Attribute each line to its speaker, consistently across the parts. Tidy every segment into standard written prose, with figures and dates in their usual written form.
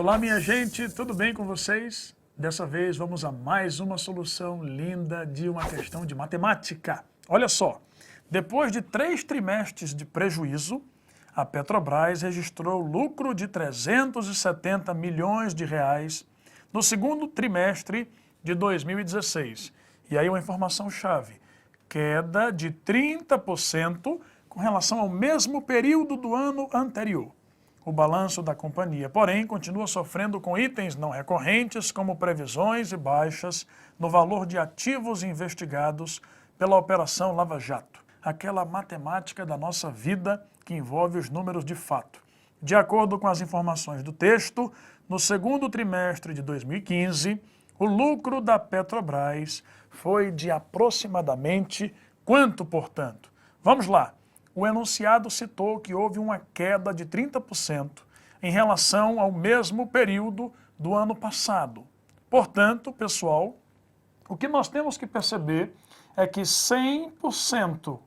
Speaker 1: Olá, minha gente, tudo bem com vocês? Dessa vez vamos a mais uma solução linda de uma questão de matemática. Olha só, depois de 3 trimestres de prejuízo, a Petrobras registrou lucro de 370 milhões de reais no segundo trimestre de 2016. E aí uma informação chave, queda de 30% com relação ao mesmo período do ano anterior. O balanço da companhia, porém, continua sofrendo com itens não recorrentes, como previsões e baixas no valor de ativos investigados pela Operação Lava Jato, aquela matemática da nossa vida que envolve os números de fato. De acordo com as informações do texto, no segundo trimestre de 2015, o lucro da Petrobras foi de aproximadamente quanto, portanto? Vamos lá. O enunciado citou que houve uma queda de 30% em relação ao mesmo período do ano passado. Portanto, pessoal, o que nós temos que perceber é que 100%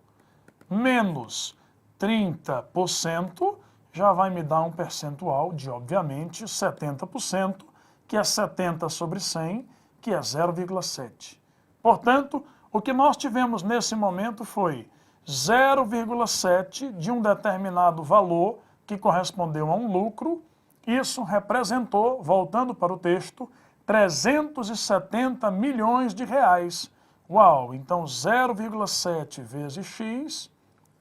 Speaker 1: menos 30% já vai me dar um percentual de, obviamente, 70%, que é 70 sobre 100, que é 0,7. Portanto, o que nós tivemos nesse momento foi 0,7 de um determinado valor que correspondeu a um lucro. Isso representou, voltando para o texto, 370 milhões de reais. Uau! Então 0,7 vezes x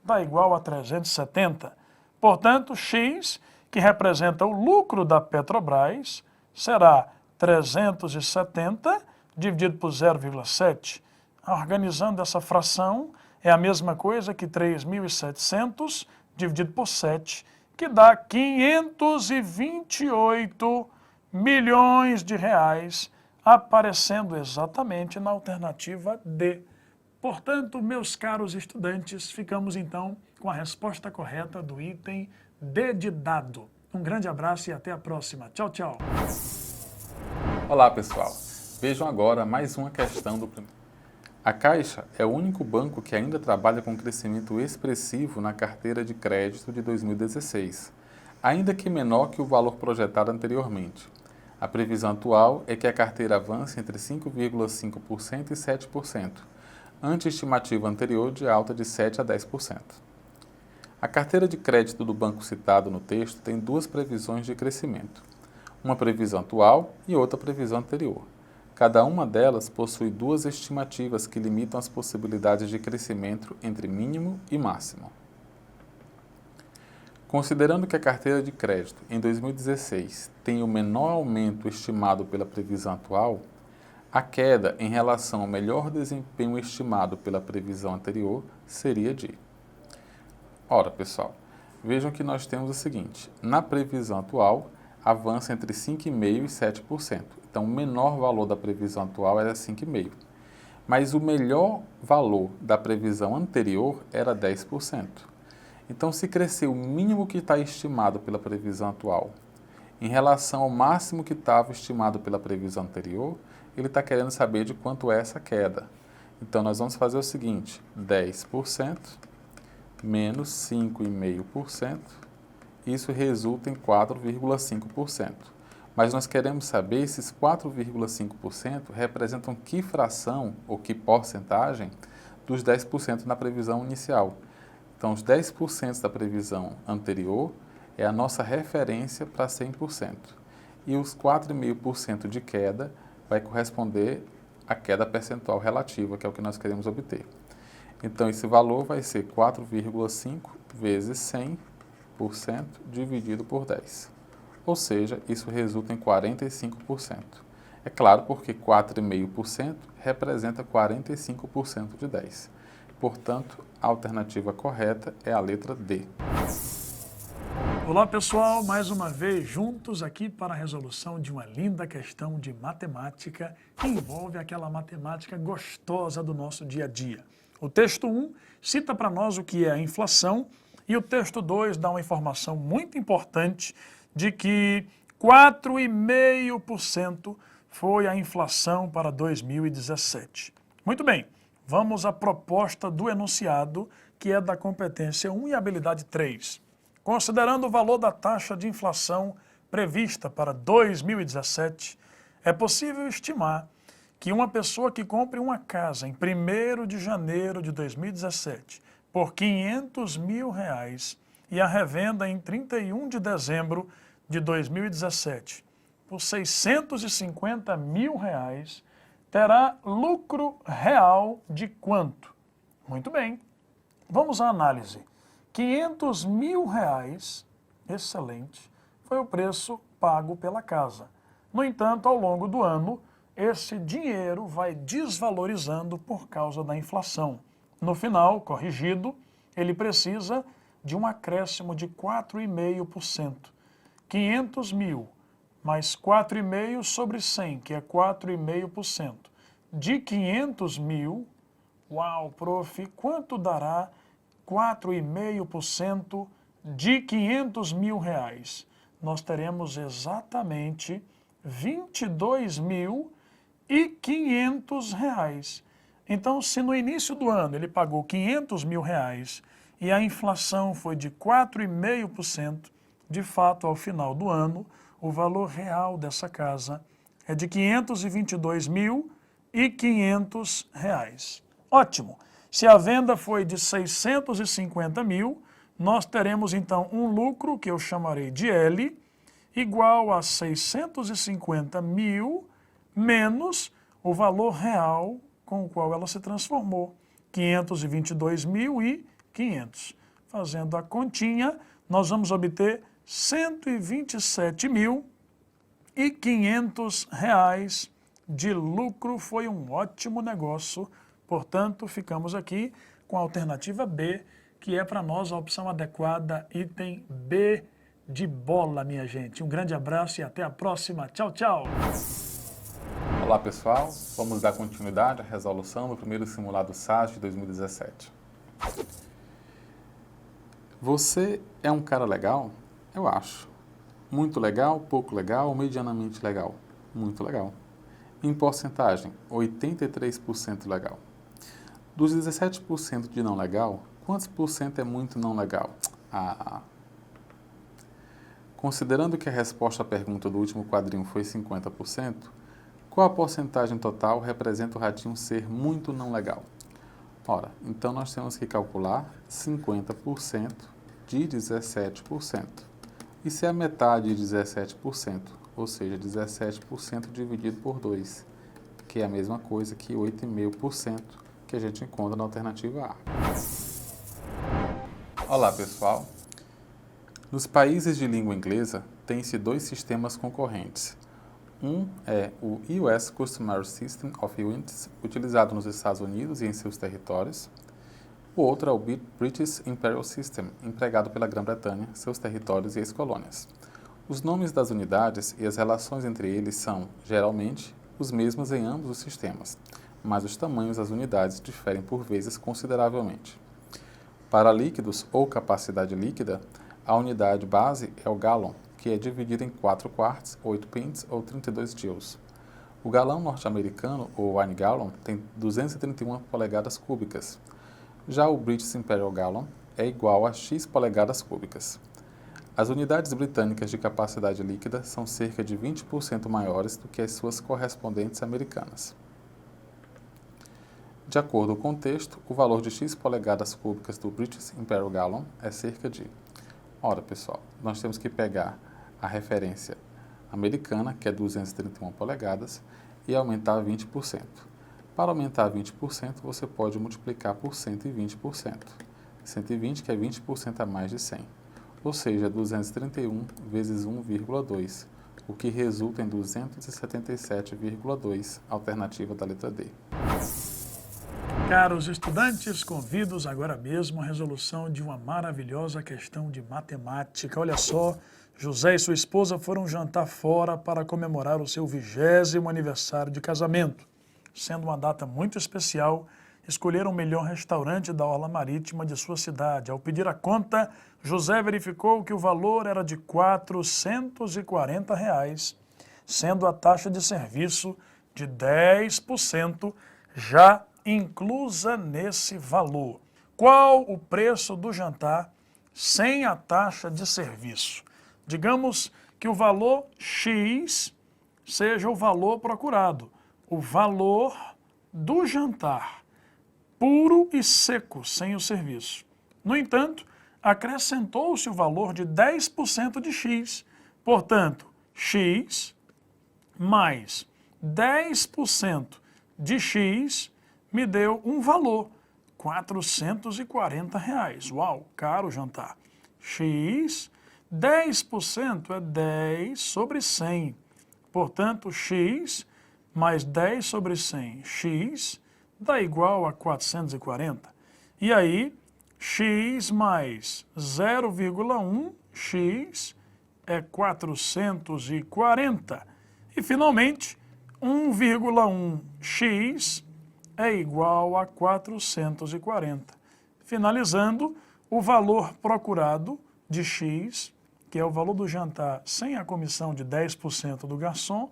Speaker 1: dá igual a 370. Portanto, x, que representa o lucro da Petrobras, será 370 dividido por 0,7. Organizando essa fração, é a mesma coisa que 3.700 dividido por 7, que dá 528 milhões de reais, aparecendo exatamente na alternativa D. Portanto, meus caros estudantes, ficamos então com a resposta correta do item D de dado. Um grande abraço e até a próxima. Tchau, tchau.
Speaker 2: Olá, pessoal. Vejam agora mais uma questão do primeiro. A Caixa é o único banco que ainda trabalha com crescimento expressivo na carteira de crédito de 2016, ainda que menor que o valor projetado anteriormente. A previsão atual é que a carteira avance entre 5,5% e 7%, ante a estimativa anterior de alta de 7% a 10%. A carteira de crédito do banco citado no texto tem duas previsões de crescimento, uma previsão atual e outra previsão anterior. Cada uma delas possui duas estimativas que limitam as possibilidades de crescimento entre mínimo e máximo. Considerando que a carteira de crédito em 2016 tem o menor aumento estimado pela previsão atual, a queda em relação ao melhor desempenho estimado pela previsão anterior seria de... Ora, pessoal, vejam que nós temos o seguinte, na previsão atual, avança entre 5,5% e 7%. Então, o menor valor da previsão atual era 5,5%. Mas o melhor valor da previsão anterior era 10%. Então, se crescer o mínimo que está estimado pela previsão atual em relação ao máximo que estava estimado pela previsão anterior, ele está querendo saber de quanto é essa queda. Então, nós vamos fazer o seguinte, 10% menos 5,5%, isso resulta em 4,5%. Mas nós queremos saber esses 4,5% representam que fração ou que porcentagem dos 10% na previsão inicial. Então, os 10% da previsão anterior é a nossa referência para 100%. E os 4,5% de queda vai corresponder à queda percentual relativa, que é o que nós queremos obter. Então, esse valor vai ser 4,5 vezes 100% dividido por 10. Ou seja, isso resulta em 45%. É claro, porque 4,5% representa 45% de 10. Portanto, a alternativa correta é a letra D.
Speaker 1: Olá, pessoal, mais uma vez juntos aqui para a resolução de uma linda questão de matemática que envolve aquela matemática gostosa do nosso dia a dia. O texto 1 cita para nós o que é a inflação e o texto 2 dá uma informação muito importante de que 4,5% foi a inflação para 2017. Muito bem, vamos à proposta do enunciado, que é da competência 1 e habilidade 3. Considerando o valor da taxa de inflação prevista para 2017, é possível estimar que uma pessoa que compre uma casa em 1º de janeiro de 2017 por R$500 mil e a revenda em 31 de dezembro de 2017 por R$650 mil, terá lucro real de quanto? Muito bem, vamos à análise. R$500 mil, excelente, foi o preço pago pela casa. No entanto, ao longo do ano, esse dinheiro vai desvalorizando por causa da inflação. No final, corrigido, ele precisa de um acréscimo de 4,5%. 500 mil mais 4,5 sobre 100, que é 4,5%. De 500 mil, uau, prof, quanto dará 4,5% de R$500 mil? Nós teremos exatamente R$22.500. Então, se no início do ano ele pagou R$500 mil e a inflação foi de 4,5%, de fato, ao final do ano, o valor real dessa casa é de R$522.500. Ótimo! Se a venda foi de 650 mil, nós teremos então um lucro, que eu chamarei de L, igual a 650 mil menos o valor real com o qual ela se transformou, 522.500. Fazendo a continha, nós vamos obter R$127.500 de lucro. Foi um ótimo negócio, portanto, ficamos aqui com a alternativa B, que é para nós a opção adequada, item B de bola, minha gente. Um grande abraço e até a próxima. Tchau, tchau!
Speaker 2: Olá pessoal, vamos dar continuidade à resolução do primeiro simulado SAS de 2017. Você é um cara legal? Eu acho. Muito legal, pouco legal, medianamente legal? Muito legal. Em porcentagem, 83% legal. Dos 17% de não legal, quantos por cento é muito não legal? Considerando que a resposta à pergunta do último quadrinho foi 50%, qual a porcentagem total representa o ratinho ser muito não legal? Ora, então nós temos que calcular 50% de 17%. Isso é a metade de 17%, ou seja, 17% dividido por 2, que é a mesma coisa que 8,5% que a gente encontra na alternativa A. Olá pessoal, nos países de língua inglesa tem-se dois sistemas concorrentes. Um é o US Customary System of Units, utilizado nos Estados Unidos e em seus territórios. O outro é o British Imperial System, empregado pela Grã-Bretanha, seus territórios e ex-colônias. Os nomes das unidades e as relações entre eles são, geralmente, os mesmos em ambos os sistemas, mas os tamanhos das unidades diferem por vezes consideravelmente. Para líquidos ou capacidade líquida, a unidade base é o gallon, que é dividido em 4 quarts, 8 pints ou 32 joules. O galão norte-americano, ou wine gallon, tem 231 polegadas cúbicas. Já o British Imperial Gallon é igual a X polegadas cúbicas. As unidades britânicas de capacidade líquida são cerca de 20% maiores do que as suas correspondentes americanas. De acordo com o texto, o valor de X polegadas cúbicas do British Imperial Gallon é cerca de... Ora, pessoal, nós temos que pegar a referência americana, que é 231 polegadas, e aumentar 20%. Para aumentar 20%, você pode multiplicar por 120%. 120, que é 20% a mais de 100. Ou seja, 231 vezes 1,2, o que resulta em 277,2, alternativa da letra D.
Speaker 1: Caros estudantes, convido-os agora mesmo à resolução de uma maravilhosa questão de matemática. Olha só, José e sua esposa foram jantar fora para comemorar o seu 20º aniversário de casamento. Sendo uma data muito especial, escolheram o melhor restaurante da orla marítima de sua cidade. Ao pedir a conta, José verificou que o valor era de R$ 440, sendo a taxa de serviço de 10% já inclusa nesse valor. Qual o preço do jantar sem a taxa de serviço? Digamos que o valor X seja o valor procurado, o valor do jantar, puro e seco, sem o serviço. No entanto, acrescentou-se o valor de 10% de X. Portanto, X mais 10% de X me deu um valor, R$440. Uau, caro jantar. X, 10% é 10 sobre 100. Portanto, X mais 10 sobre 100, X dá igual a 440. E aí, X mais 0,1, X é 440. E, finalmente, 1,1x é igual a 440. Finalizando, o valor procurado de x, que é o valor do jantar sem a comissão de 10% do garçom,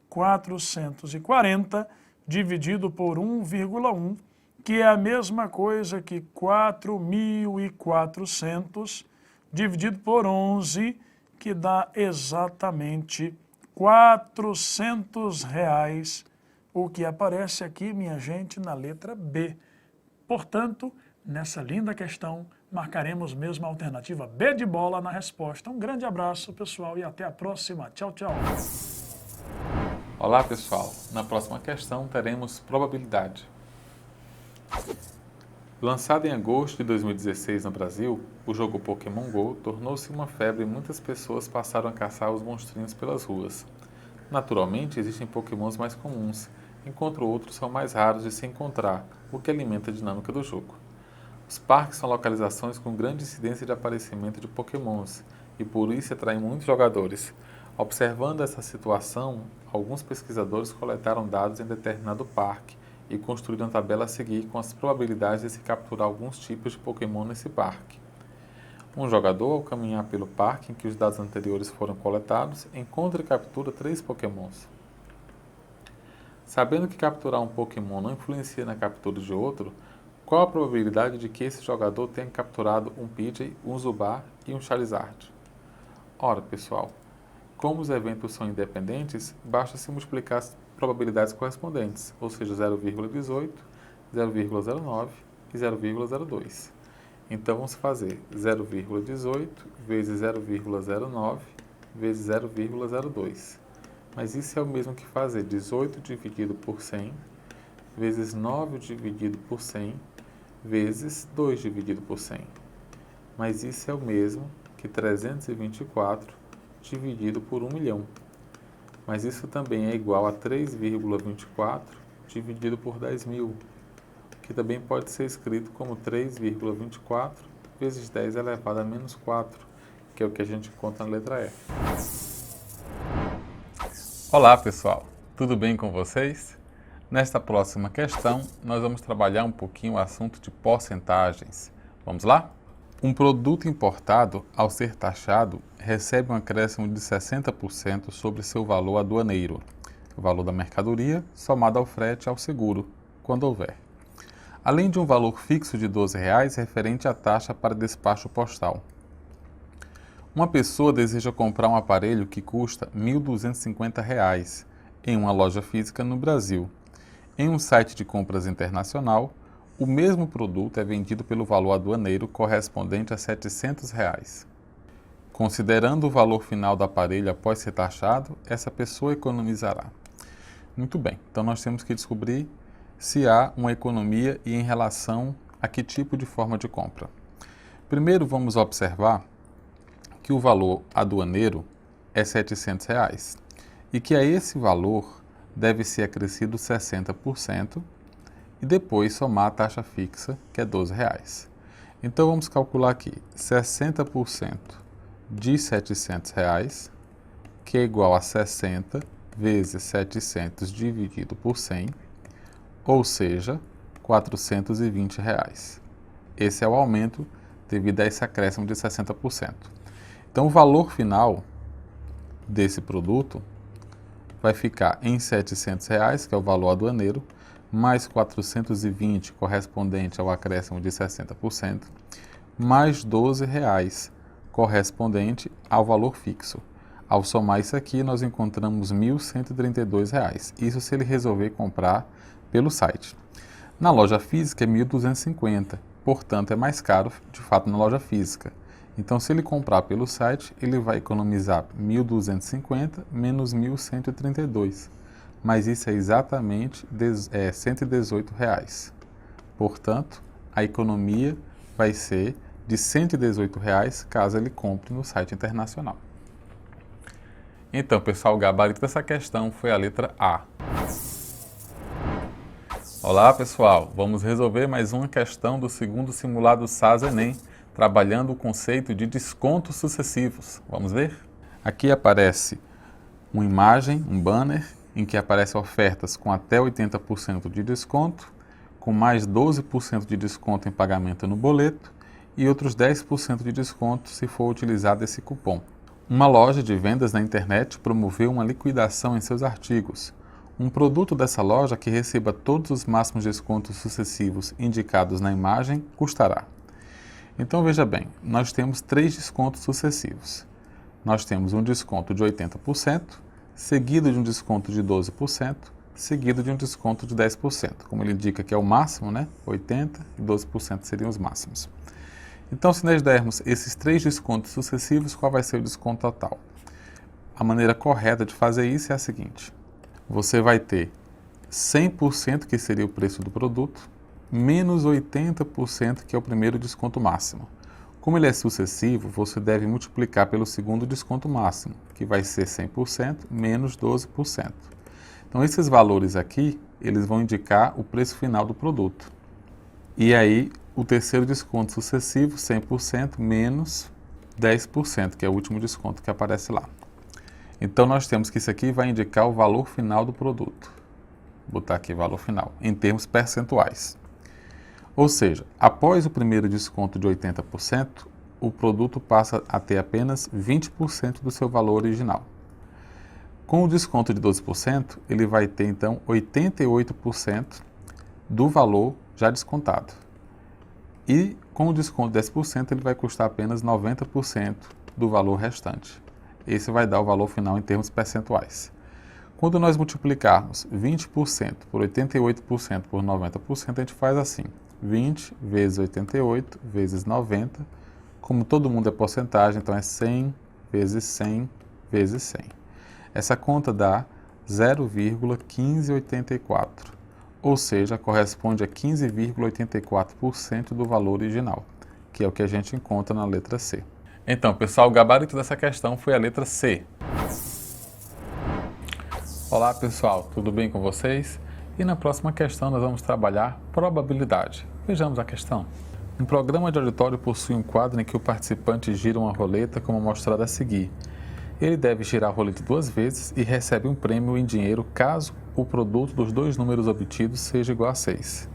Speaker 1: 440 dividido por 1,1, que é a mesma coisa que 4.400 dividido por 11, que dá exatamente R$400, o que aparece aqui, minha gente, na letra B. Portanto, nessa linda questão, marcaremos mesmo a alternativa B de bola na resposta. Um grande abraço, pessoal, e até a próxima. Tchau, tchau.
Speaker 2: Olá, pessoal. Na próxima questão, teremos probabilidade. Lançado em agosto de 2016 no Brasil, o jogo Pokémon GO tornou-se uma febre e muitas pessoas passaram a caçar os monstrinhos pelas ruas. Naturalmente, existem Pokémons mais comuns, enquanto outros são mais raros de se encontrar, o que alimenta a dinâmica do jogo. Os parques são localizações com grande incidência de aparecimento de Pokémons, e por isso atraem muitos jogadores. Observando essa situação, alguns pesquisadores coletaram dados em determinado parque, e construíram tabela a seguir com as probabilidades de se capturar alguns tipos de Pokémon nesse parque. Um jogador, ao caminhar pelo parque em que os dados anteriores foram coletados, encontra e captura 3 Pokémons. Sabendo que capturar um Pokémon não influencia na captura de outro, qual a probabilidade de que esse jogador tenha capturado um Pidgey, um Zubat e um Charizard? Ora, pessoal, como os eventos são independentes, basta se multiplicar as probabilidades correspondentes, ou seja, 0,18, 0,09 e 0,02. Então, vamos fazer 0,18 vezes 0,09 vezes 0,02. Mas isso é o mesmo que fazer 18 dividido por 100 vezes 9 dividido por 100 vezes 2 dividido por 100. Mas isso é o mesmo que 324 dividido por 1 milhão. Mas isso também é igual a 3,24 dividido por 10 mil, que também pode ser escrito como 3,24 vezes 10 elevado a menos 4, que é o que a gente encontra na letra E. Olá, pessoal! Tudo bem com vocês? Nesta próxima questão, nós vamos trabalhar um pouquinho o assunto de porcentagens. Vamos lá? Um produto importado, ao ser taxado, recebe um acréscimo de 60% sobre seu valor aduaneiro, o valor da mercadoria, somado ao frete e ao seguro, quando houver. Além de um valor fixo de R$12 referente à taxa para despacho postal. Uma pessoa deseja comprar um aparelho que custa R$1.250 em uma loja física no Brasil. Em um site de compras internacional, o mesmo produto é vendido pelo valor aduaneiro correspondente a R$700. Considerando o valor final do aparelho após ser taxado, essa pessoa economizará. Muito bem, então nós temos que descobrir se há uma economia e em relação a que tipo de forma de compra. Primeiro vamos observar que o valor aduaneiro é R$700 e que a esse valor deve ser acrescido 60% e depois somar a taxa fixa, que é R$12. Então vamos calcular aqui 60% de R$700, que é igual a 60 vezes 700 dividido por 100, ou seja, R$420. Esse é o aumento devido a esse acréscimo de 60%. Então o valor final desse produto vai ficar em R$700, que é o valor aduaneiro, mais 420, correspondente ao acréscimo de 60%, mais R$12, correspondente ao valor fixo. Ao somar isso aqui, nós encontramos R$ 1.132. Isso se ele resolver comprar pelo site. Na loja física é 1.250, portanto é mais caro de fato na loja física. Então, se ele comprar pelo site, ele vai economizar 1.250 menos 1.132. Mas isso é exatamente R$ 118. Portanto, a economia vai ser de R$ 118 caso ele compre no site internacional. Então, pessoal, o gabarito dessa questão foi a letra A. Olá, pessoal! Vamos resolver mais uma questão do segundo simulado SAS-ENEM, trabalhando o conceito de descontos sucessivos. Vamos ver? Aqui aparece uma imagem, um banner, em que aparecem ofertas com até 80% de desconto, com mais 12% de desconto em pagamento no boleto e outros 10% de desconto se for utilizado esse cupom. Uma loja de vendas na internet promoveu uma liquidação em seus artigos. Um produto dessa loja que receba todos os máximos descontos sucessivos indicados na imagem custará. Então veja bem, nós temos 3 descontos sucessivos. Nós temos um desconto de 80%, seguido de um desconto de 12%, seguido de um desconto de 10%. Como ele indica que é o máximo, né? 80% e 12% seriam os máximos. Então, se nós dermos esses 3 descontos sucessivos, qual vai ser o desconto total? A maneira correta de fazer isso é a seguinte. Você vai ter 100%, que seria o preço do produto, menos 80%, que é o primeiro desconto máximo. Como ele é sucessivo, você deve multiplicar pelo segundo desconto máximo, que vai ser 100% menos 12%. Então, esses valores aqui, eles vão indicar o preço final do produto. E aí, o terceiro desconto sucessivo, 100% menos 10%, que é o último desconto que aparece lá. Então, nós temos que isso aqui vai indicar o valor final do produto. Vou botar aqui valor final, em termos percentuais. Ou seja, após o primeiro desconto de 80%, o produto passa a ter apenas 20% do seu valor original. Com o desconto de 12%, ele vai ter então 88% do valor já descontado. E com o desconto de 10%, ele vai custar apenas 90% do valor restante. Esse vai dar o valor final em termos percentuais. Quando nós multiplicarmos 20% por 88% por 90%, a gente faz assim, 20 vezes 88 vezes 90, como todo mundo é porcentagem, então é 100 vezes 100 vezes 100. Essa conta dá 0,1584, ou seja, corresponde a 15,84% do valor original, que é o que a gente encontra na letra C. Então, pessoal, o gabarito dessa questão foi a letra C. Olá, pessoal, tudo bem com vocês? E na próxima questão nós vamos trabalhar probabilidade. Vejamos a questão. Um programa de auditório possui um quadro em que o participante gira uma roleta como mostrado a seguir. Ele deve girar a roleta 2 vezes e recebe um prêmio em dinheiro caso o produto dos 2 números obtidos seja igual a 6.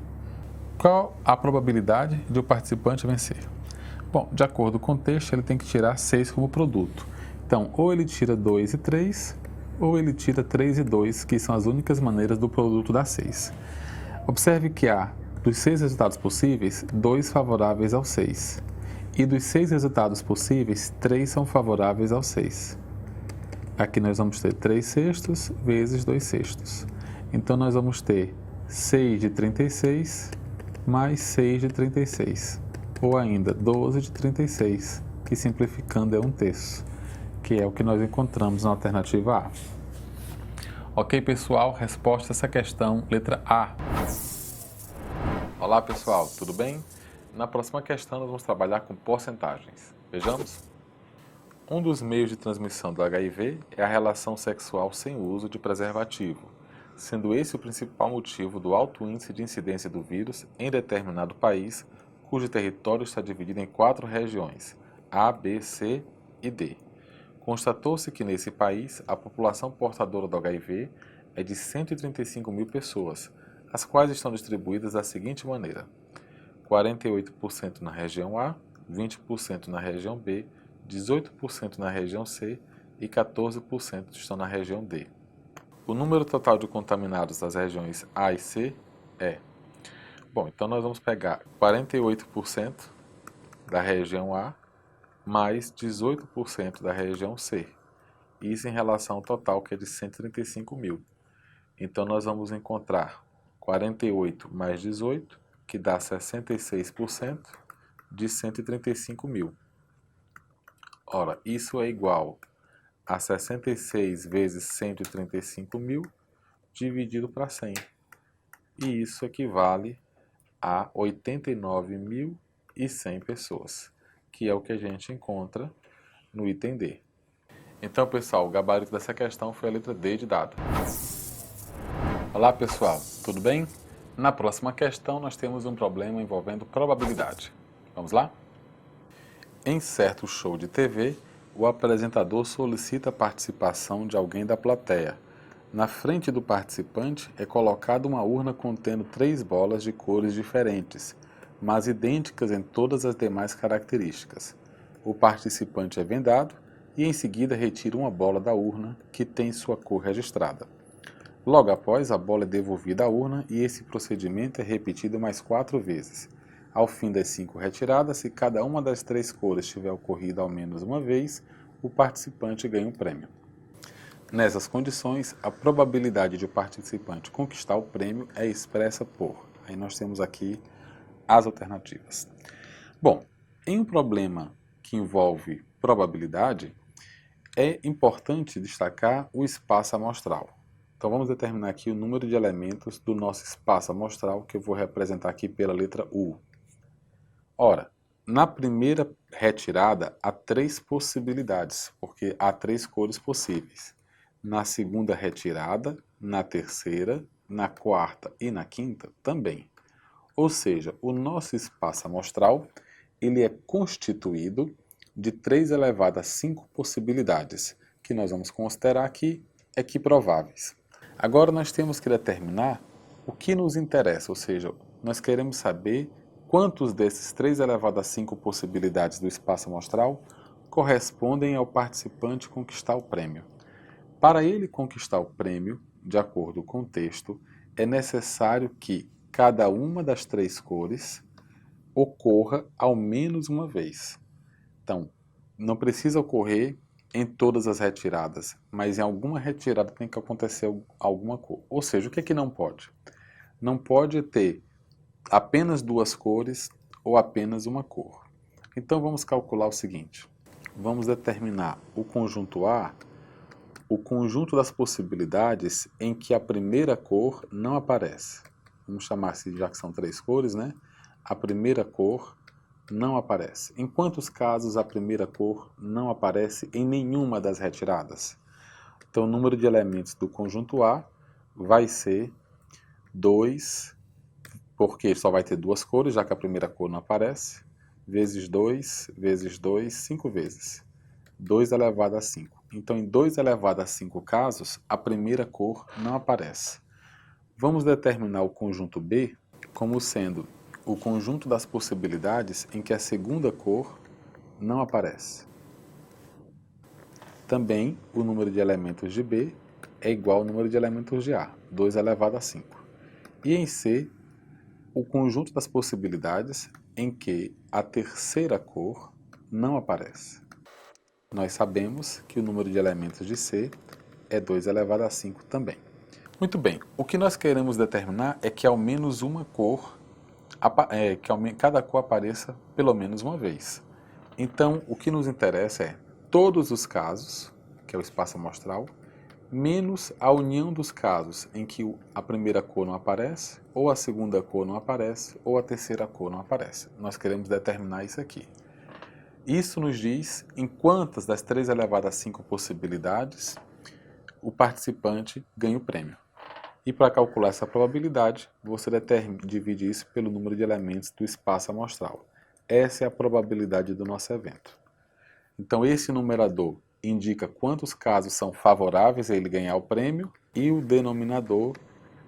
Speaker 2: Qual a probabilidade de o participante vencer? Bom, de acordo com o texto, ele tem que tirar 6 como produto. Então, ou ele tira 2 e 3, ou ele tira 3 e 2, que são as únicas maneiras do produto dar 6. Observe que há, dos 6 resultados possíveis, 2 favoráveis ao 6. E dos 6 resultados possíveis, 3 são favoráveis ao 6. Aqui nós vamos ter 3 sextos vezes 2 sextos. Então, nós vamos ter 6 de 36 mais 6 de 36. Ou ainda 12 de 36, que simplificando é 1/3, que é o que nós encontramos na alternativa A. Ok, pessoal? Resposta a essa questão, letra A. Olá, pessoal, tudo bem? Na próxima questão, nós vamos trabalhar com porcentagens. Vejamos? Um dos meios de transmissão do HIV é a relação sexual sem uso de preservativo, sendo esse o principal motivo do alto índice de incidência do vírus em determinado país, cujo território está dividido em 4 regiões, A, B, C e D. Constatou-se que nesse país a população portadora do HIV é de 135 mil pessoas, as quais estão distribuídas da seguinte maneira: 48% na região A, 20% na região B, 18% na região C e 14% estão na região D. O número total de contaminados das regiões A e C é... Bom, então nós vamos pegar 48% da região A mais 18% da região C. Isso em relação ao total, que é de 135 mil. Então, nós vamos encontrar 48 mais 18, que dá 66% de 135 mil. Ora, isso é igual a 66 vezes 135 mil dividido para 100. E isso equivale a 89.100 pessoas, que é o que a gente encontra no item D. Então, pessoal, o gabarito dessa questão foi a letra D de dado. Olá, pessoal, tudo bem? Na próxima questão, nós temos um problema envolvendo probabilidade. Vamos lá? Em certo show de TV, o apresentador solicita a participação de alguém da plateia. Na frente do participante é colocada uma urna contendo 3 bolas de cores diferentes, mas idênticas em todas as demais características. O participante é vendado e em seguida retira uma bola da urna que tem sua cor registrada. Logo após, a bola é devolvida à urna e esse procedimento é repetido mais 4 vezes. Ao fim das 5 retiradas, se cada uma das 3 cores tiver ocorrido ao menos uma vez, o participante ganha um prêmio. Nessas condições, a probabilidade de o participante conquistar o prêmio é expressa por... Aí nós temos aqui as alternativas. Bom, em um problema que envolve probabilidade, é importante destacar o espaço amostral. Então vamos determinar aqui o número de elementos do nosso espaço amostral, que eu vou representar aqui pela letra U. Ora, na primeira retirada há 3 possibilidades, porque há 3 cores possíveis. Na segunda retirada, na terceira, na quarta e na quinta também. Ou seja, o nosso espaço amostral ele é constituído de 3 elevado a 5 possibilidades, que nós vamos considerar aqui equiprováveis. Agora nós temos que determinar o que nos interessa, ou seja, nós queremos saber quantos desses 3 elevado a 5 possibilidades do espaço amostral correspondem ao participante conquistar o prêmio. Para ele conquistar o prêmio, de acordo com o texto, é necessário que cada uma das 3 cores ocorra ao menos uma vez. Então, não precisa ocorrer em todas as retiradas, mas em alguma retirada tem que acontecer alguma cor. Ou seja, o que é que não pode? Não pode ter apenas 2 cores ou apenas uma cor. Então vamos calcular o seguinte. Vamos determinar o conjunto A, o conjunto das possibilidades em que a primeira cor não aparece. Vamos chamar assim, já que são 3 cores, né? A primeira cor não aparece. Em quantos casos a primeira cor não aparece em nenhuma das retiradas? Então o número de elementos do conjunto A vai ser 2, porque só vai ter 2 cores, já que a primeira cor não aparece, vezes 2, 5 vezes. 2 elevado a 5. Então, em 2 elevado a 5 casos, a primeira cor não aparece. Vamos determinar o conjunto B como sendo o conjunto das possibilidades em que a segunda cor não aparece. Também, o número de elementos de B é igual ao número de elementos de A, 2 elevado a 5. E em C, o conjunto das possibilidades em que a terceira cor não aparece. Nós sabemos que o número de elementos de C é 2 elevado a 5 também. Muito bem, o que nós queremos determinar é que ao menos uma cor, cada cor apareça pelo menos uma vez. Então, o que nos interessa é todos os casos, que é o espaço amostral, menos a união dos casos em que a primeira cor não aparece, ou a segunda cor não aparece, ou a terceira cor não aparece. Nós queremos determinar isso aqui. Isso nos diz em quantas das 3 elevado a 5 possibilidades o participante ganha o prêmio. E para calcular essa probabilidade, você divide isso pelo número de elementos do espaço amostral. Essa é a probabilidade do nosso evento. Então esse numerador indica quantos casos são favoráveis a ele ganhar o prêmio e o denominador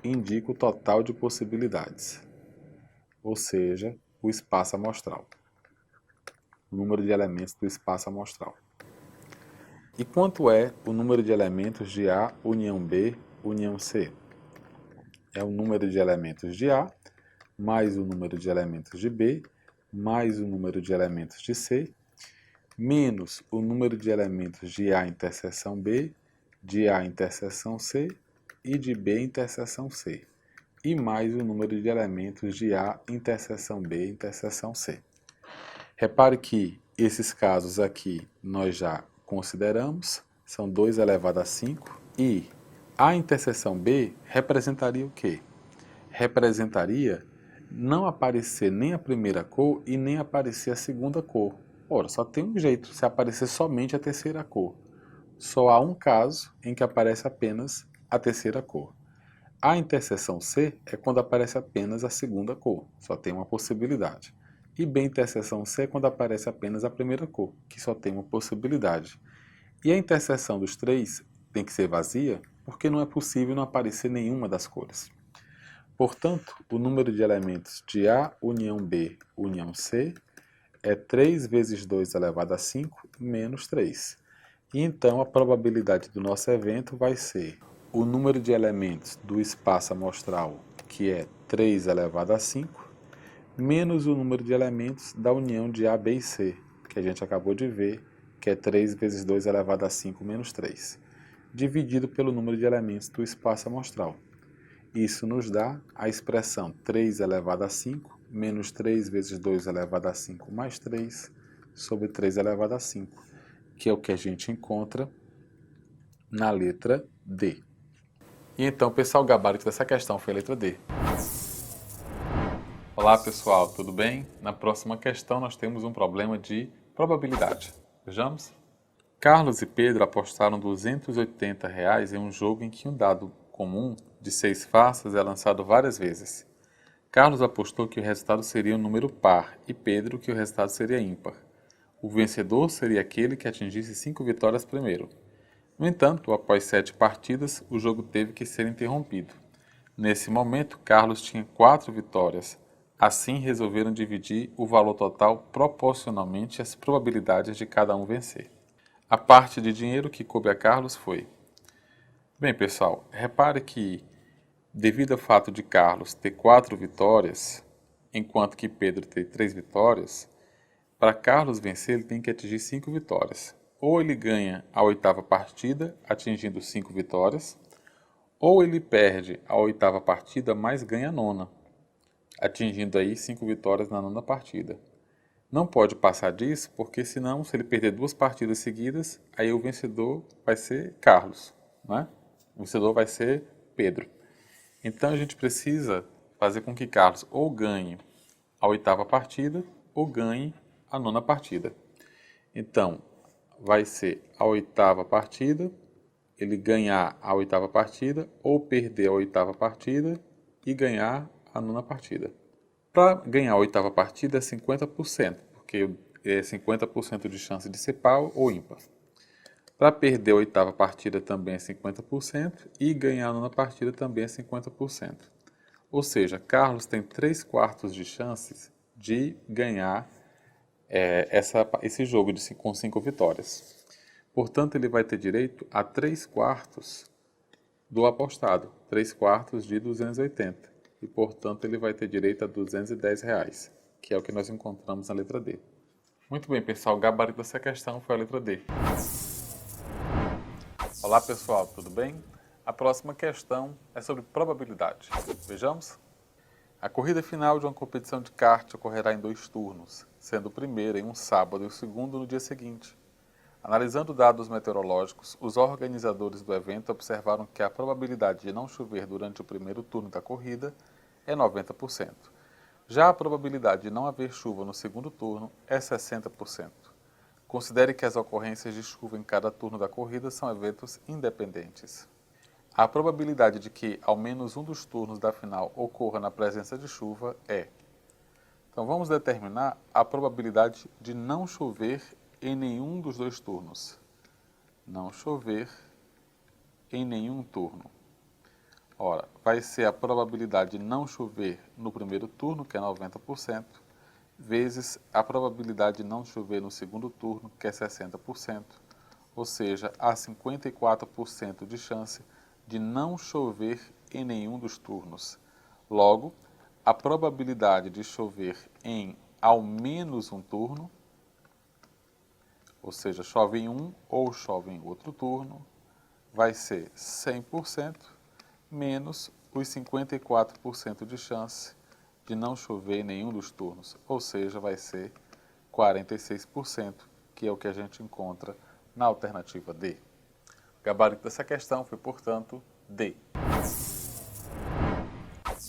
Speaker 2: indica o total de possibilidades, ou seja, o espaço amostral, o número de elementos do espaço amostral. E quanto é o número de elementos de A, união B, união C? É o número de elementos de A, mais o número de elementos de B, mais o número de elementos de C, menos o número de elementos de A interseção B, de A interseção C e de B interseção C, e mais o número de elementos de A interseção B interseção C. Repare que esses casos aqui nós já consideramos, são 2 elevado a 5, e a interseção B representaria o quê? Representaria não aparecer nem a primeira cor e nem aparecer a segunda cor. Ora, só tem um jeito, se aparecer somente a terceira cor. Só há um caso em que aparece apenas a terceira cor. A interseção C é quando aparece apenas a segunda cor, só tem uma possibilidade. E B interseção C é quando aparece apenas a primeira cor, que só tem uma possibilidade. E a interseção dos três tem que ser vazia, porque não é possível não aparecer nenhuma das cores. Portanto, o número de elementos de A união B união C é 3 vezes 2 elevado a 5 menos 3. E então a probabilidade do nosso evento vai ser o número de elementos do espaço amostral, que é 3 elevado a 5, menos o número de elementos da união de A, B e C, que a gente acabou de ver, que é 3 vezes 2 elevado a 5 menos 3, dividido pelo número de elementos do espaço amostral. Isso nos dá a expressão 3 elevado a 5 menos 3 vezes 2 elevado a 5 mais 3 sobre 3 elevado a 5, que é o que a gente encontra na letra D. E então, pessoal, o gabarito dessa questão foi a letra D. Olá, pessoal, tudo bem? Na próxima questão nós temos um problema de probabilidade. Vejamos? Carlos e Pedro apostaram R$ 280 em um jogo em que um dado comum de 6 faces é lançado várias vezes. Carlos apostou que o resultado seria um número par e Pedro que o resultado seria ímpar. O vencedor seria aquele que atingisse 5 vitórias primeiro. No entanto, após 7 partidas, o jogo teve que ser interrompido. Nesse momento, Carlos tinha 4 vitórias. Assim, resolveram dividir o valor total proporcionalmente às probabilidades de cada um vencer. A parte de dinheiro que coube a Carlos foi: bem, pessoal, repare que, devido ao fato de Carlos ter 4 vitórias, enquanto que Pedro tem 3 vitórias, para Carlos vencer ele tem que atingir 5 vitórias. Ou ele ganha a 8ª partida, atingindo 5 vitórias, ou ele perde a 8ª partida, mas ganha a 9ª, atingindo aí 5 vitórias na 9ª partida. Não pode passar disso, porque senão, se ele perder 2 partidas seguidas, aí o vencedor vai ser Carlos, né? O vencedor vai ser Pedro. Então a gente precisa fazer com que Carlos ou ganhe a 8ª partida, ou ganhe a 9ª partida. Então, vai ser a 8ª partida, ele ganhar a 8ª partida, ou perder a 8ª partida e ganhar a 9ª partida. Para ganhar a 8ª partida é 50%, porque é 50% de chance de ser par ou ímpar. Para perder a 8ª partida também é 50% e ganhar a 9ª partida também é 50%. Ou seja, Carlos tem 3/4 de chances de ganhar esse jogo com 5 vitórias. Portanto, ele vai ter direito a 3/4 do apostado, 3/4 de 280. E, portanto, ele vai ter direito a R$ 210, que é o que nós encontramos na letra D. Muito bem, pessoal, o gabarito dessa questão foi a letra D. Olá, pessoal, tudo bem? A próxima questão é sobre probabilidade. Vejamos? A corrida final de uma competição de kart ocorrerá em 2 turnos, sendo o primeiro em um sábado e o segundo no dia seguinte. Analisando dados meteorológicos, os organizadores do evento observaram que a probabilidade de não chover durante o primeiro turno da corrida é 90%. Já a probabilidade de não haver chuva no segundo turno é 60%. Considere que as ocorrências de chuva em cada turno da corrida são eventos independentes. A probabilidade de que ao menos um dos turnos da final ocorra na presença de chuva é. Então vamos determinar a probabilidade de não chover em nenhum dos 2 turnos. Não chover em nenhum turno. Ora, vai ser a probabilidade de não chover no primeiro turno, que é 90%, vezes a probabilidade de não chover no segundo turno, que é 60%. Ou seja, há 54% de chance de não chover em nenhum dos turnos. Logo, a probabilidade de chover em ao menos um turno ou seja, chove em um ou chove em outro turno, vai ser 100% menos os 54% de chance de não chover em nenhum dos turnos, ou seja, vai ser 46%, que é o que a gente encontra na alternativa D. O gabarito dessa questão foi, portanto, D.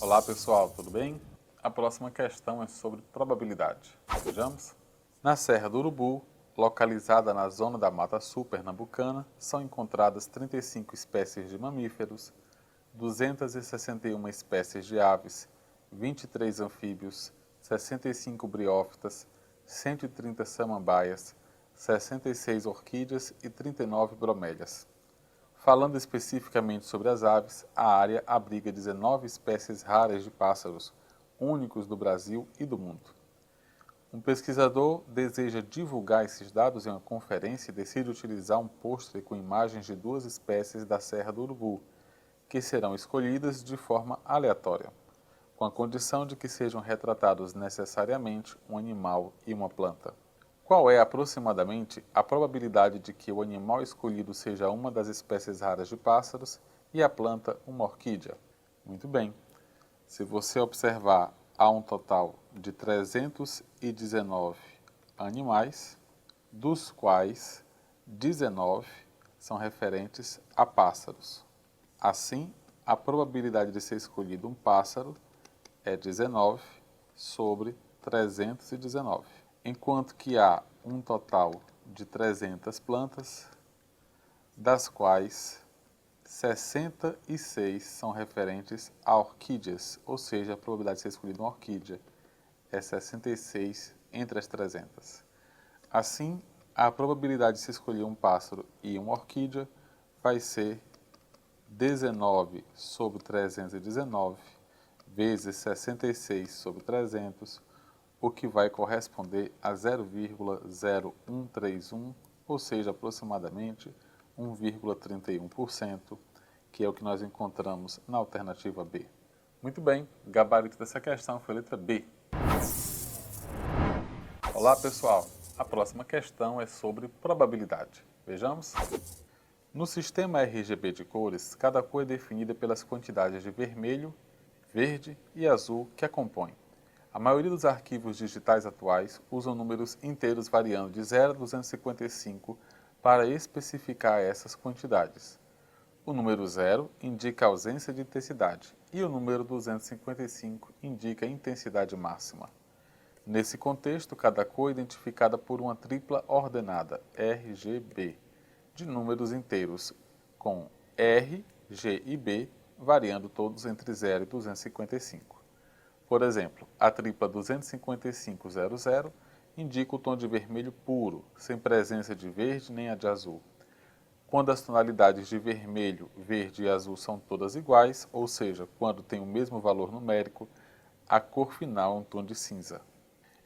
Speaker 2: Olá pessoal, tudo bem? A próxima questão é sobre probabilidade. Vejamos. Na Serra do Urubu, localizada na zona da Mata Sul pernambucana, são encontradas 35 espécies de mamíferos, 261 espécies de aves, 23 anfíbios, 65 briófitas, 130 samambaias, 66 orquídeas e 39 bromélias. Falando especificamente sobre as aves, a área abriga 19 espécies raras de pássaros, únicos do Brasil e do mundo. Um pesquisador deseja divulgar esses dados em uma conferência e decide utilizar um pôster com imagens de 2 espécies da Serra do Urubu, que serão escolhidas de forma aleatória, com a condição de que sejam retratados necessariamente um animal e uma planta. Qual é aproximadamente a probabilidade de que o animal escolhido seja uma das espécies raras de pássaros e a planta uma orquídea? Muito bem. Se você observar, há um total de 319 animais, dos quais 19 são referentes a pássaros. Assim, a probabilidade de ser escolhido um pássaro é 19 sobre 319. Enquanto que há um total de 300 plantas, das quais 66 são referentes a orquídeas, ou seja, a probabilidade de ser escolhida uma orquídea é 66 entre as 300. Assim, a probabilidade de se escolher um pássaro e uma orquídea vai ser 19 sobre 319 vezes 66 sobre 300, o que vai corresponder a 0,0131, ou seja, aproximadamente 1,31%, que é o que nós encontramos na alternativa B. Muito bem, o gabarito dessa questão foi a letra B. Olá pessoal, a próxima questão é sobre probabilidade. Vejamos. No sistema RGB de cores, cada cor é definida pelas quantidades de vermelho, verde e azul que a compõem. A maioria dos arquivos digitais atuais usam números inteiros variando de 0 a 255 para especificar essas quantidades. O número 0 indica a ausência de intensidade e o número 255 indica a intensidade máxima. Nesse contexto, cada cor é identificada por uma tripla ordenada, RGB, de números inteiros, com R, G e B variando todos entre 0 e 255. Por exemplo, a tripla 25500 indica o tom de vermelho puro, sem presença de verde nem a de azul. Quando as tonalidades de vermelho, verde e azul são todas iguais, ou seja, quando tem o mesmo valor numérico, a cor final é um tom de cinza.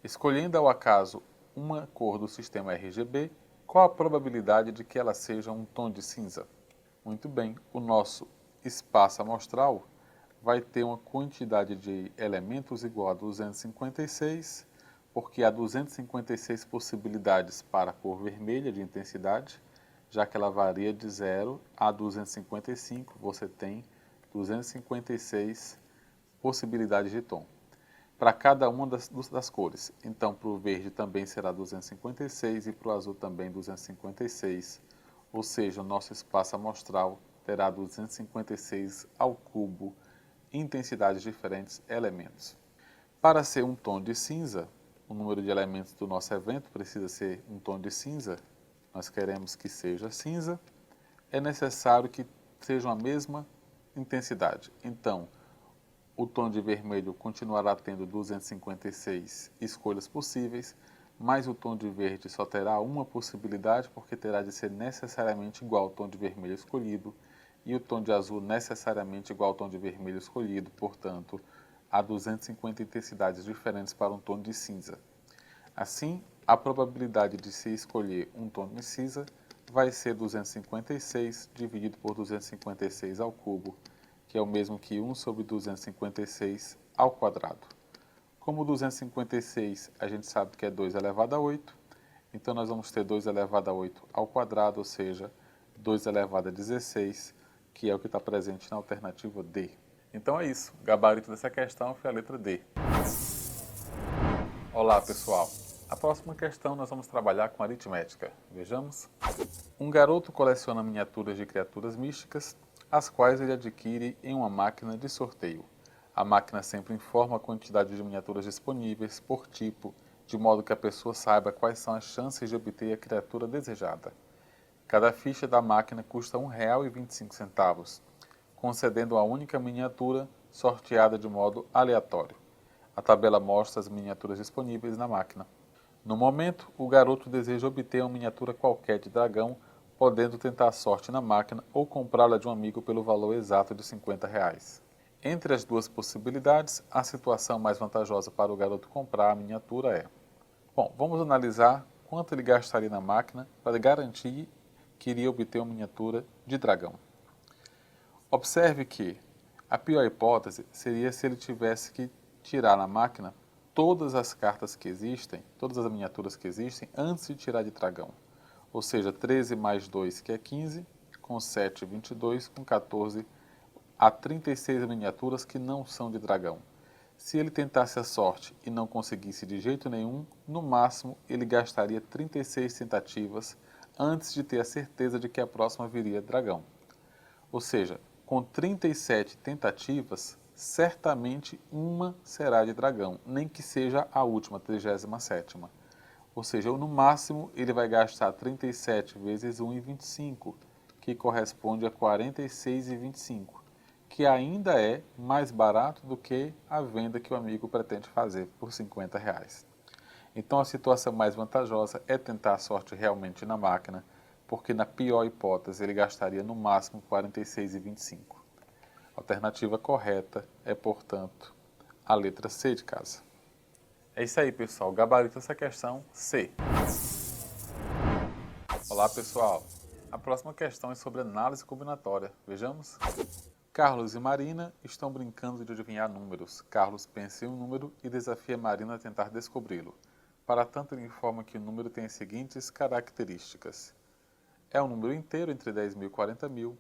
Speaker 2: Escolhendo ao acaso uma cor do sistema RGB, qual a probabilidade de que ela seja um tom de cinza? Muito bem, o nosso espaço amostral vai ter uma quantidade de elementos igual a 256, porque há 256 possibilidades para a cor vermelha de intensidade, já que ela varia de 0 a 255, você tem 256 possibilidades de tom para cada uma das cores. Então, para o verde também será 256 e para o azul também 256, ou seja, o nosso espaço amostral terá 256 ao cubo, intensidades diferentes, elementos. Para ser um tom de cinza, o número de elementos do nosso evento precisa ser um tom de cinza, nós queremos que seja cinza, é necessário que sejam a mesma intensidade. Então, o tom de vermelho continuará tendo 256 escolhas possíveis, mas o tom de verde só terá uma possibilidade, porque terá de ser necessariamente igual ao tom de vermelho escolhido, e o tom de azul necessariamente igual ao tom de vermelho escolhido, portanto, há 250 intensidades diferentes para um tom de cinza. Assim, a probabilidade de se escolher um tom de cinza vai ser 256 dividido por 256 ao cubo, que é o mesmo que 1 sobre 256 ao quadrado. Como 256 a gente sabe que é 2 elevado a 8, Então, nós vamos ter 2 elevado a 8 ao quadrado, ou seja, 2 elevado a 16, que é o que está presente na alternativa D. Então é isso. O gabarito dessa questão foi a letra D. Olá, pessoal. A próxima questão nós vamos trabalhar com aritmética. Vejamos. Um garoto coleciona miniaturas de criaturas místicas, as quais ele adquire em uma máquina de sorteio. A máquina sempre informa a quantidade de miniaturas disponíveis por tipo, de modo que a pessoa saiba quais são as chances de obter a criatura desejada. Cada ficha da máquina custa R$ 1,25, concedendo a única miniatura sorteada de modo aleatório. A tabela mostra as miniaturas disponíveis na máquina. No momento, o garoto deseja obter uma miniatura qualquer de dragão, podendo tentar a sorte na máquina ou comprá-la de um amigo pelo valor exato de R$ 50. Entre as duas possibilidades, a situação mais vantajosa para o garoto comprar a miniatura é: bom, vamos analisar quanto ele gastaria na máquina para garantir que iria obter uma miniatura de dragão. Observe que a pior hipótese seria se ele tivesse que tirar na máquina todas as cartas que existem, todas as miniaturas que existem, antes de tirar de dragão. Ou seja, 13 mais 2, que é 15, com 7, 22, com 14, há 36 miniaturas que não são de dragão. Se ele tentasse a sorte e não conseguisse de jeito nenhum, no máximo ele gastaria 36 tentativas antes de ter a certeza de que a próxima viria dragão. Ou seja, com 37 tentativas, certamente uma será de dragão, nem que seja a última, 37ª. Ou seja, no máximo ele vai gastar 37 vezes 1,25, que corresponde a 46,25, que ainda é mais barato do que a venda que o amigo pretende fazer por R$ 50. Então a situação mais vantajosa é tentar a sorte realmente na máquina, porque na pior hipótese ele gastaria no máximo 46,25. A alternativa correta é, portanto, a letra C de casa. É isso aí, pessoal. Gabarito essa questão C. Olá, pessoal. A próxima questão é sobre análise combinatória. Vejamos. Carlos e Marina estão brincando de adivinhar números. Carlos pensa em um número e desafia Marina a tentar descobri-lo. Para tanto, ele informa que o número tem as seguintes características. É um número inteiro entre 10.000 e 40.000.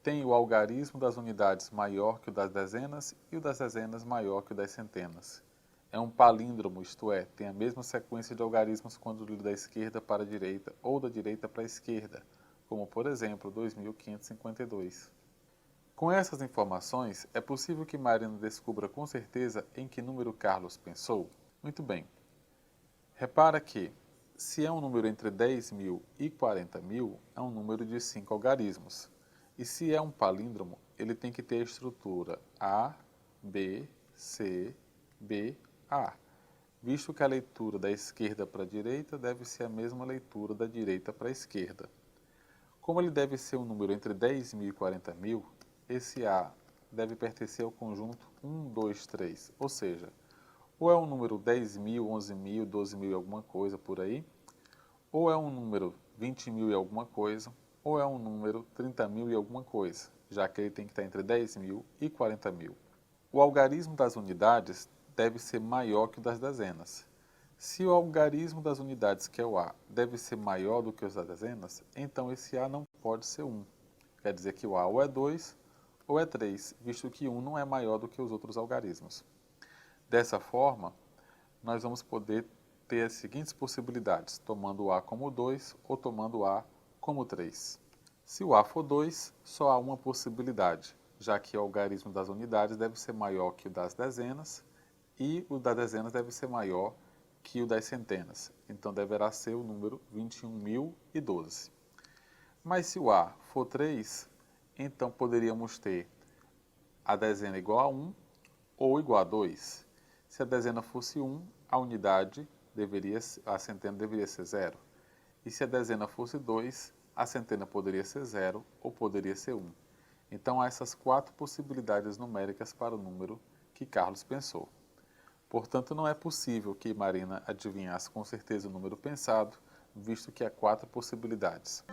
Speaker 2: Tem o algarismo das unidades maior que o das dezenas e o das dezenas maior que o das centenas. É um palíndromo, isto é, tem a mesma sequência de algarismos quando lido da esquerda para a direita ou da direita para a esquerda, como por exemplo 2.552. Com essas informações, é possível que Marina descubra com certeza em que número Carlos pensou? Muito bem. Repara que, se é um número entre 10.000 e 40.000, é um número de 5 algarismos. E se é um palíndromo, ele tem que ter a estrutura A, B, C, B, A, visto que a leitura da esquerda para a direita deve ser a mesma leitura da direita para a esquerda. Como ele deve ser um número entre 10.000 e 40.000, esse A deve pertencer ao conjunto 1, 2, 3, ou seja, ou é um número 10.000, 11.000, 12.000 e alguma coisa por aí, ou é um número 20.000 e alguma coisa, ou é um número 30.000 e alguma coisa, já que ele tem que estar entre 10.000 e 40.000. O algarismo das unidades deve ser maior que o das dezenas. Se o algarismo das unidades, que é o A, deve ser maior do que os das dezenas, então esse A não pode ser 1. Quer dizer que o A ou é 2 ou é 3, visto que 1 não é maior do que os outros algarismos. Dessa forma, nós vamos poder ter as seguintes possibilidades, tomando o A como 2 ou tomando o A como 3. Se o A for 2, só há uma possibilidade, já que o algarismo das unidades deve ser maior que o das dezenas e o das dezenas deve ser maior que o das centenas. Então, deverá ser o número 21.012. Mas se o A for 3, então poderíamos ter a dezena igual a 1 ou igual a 2. Se a dezena fosse 1, a centena deveria ser 0. E se a dezena fosse 2, a centena poderia ser 0 ou poderia ser 1. Então, há essas 4 possibilidades numéricas para o número que Carlos pensou. Portanto, não é possível que Marina adivinhasse com certeza o número pensado, visto que há 4 possibilidades.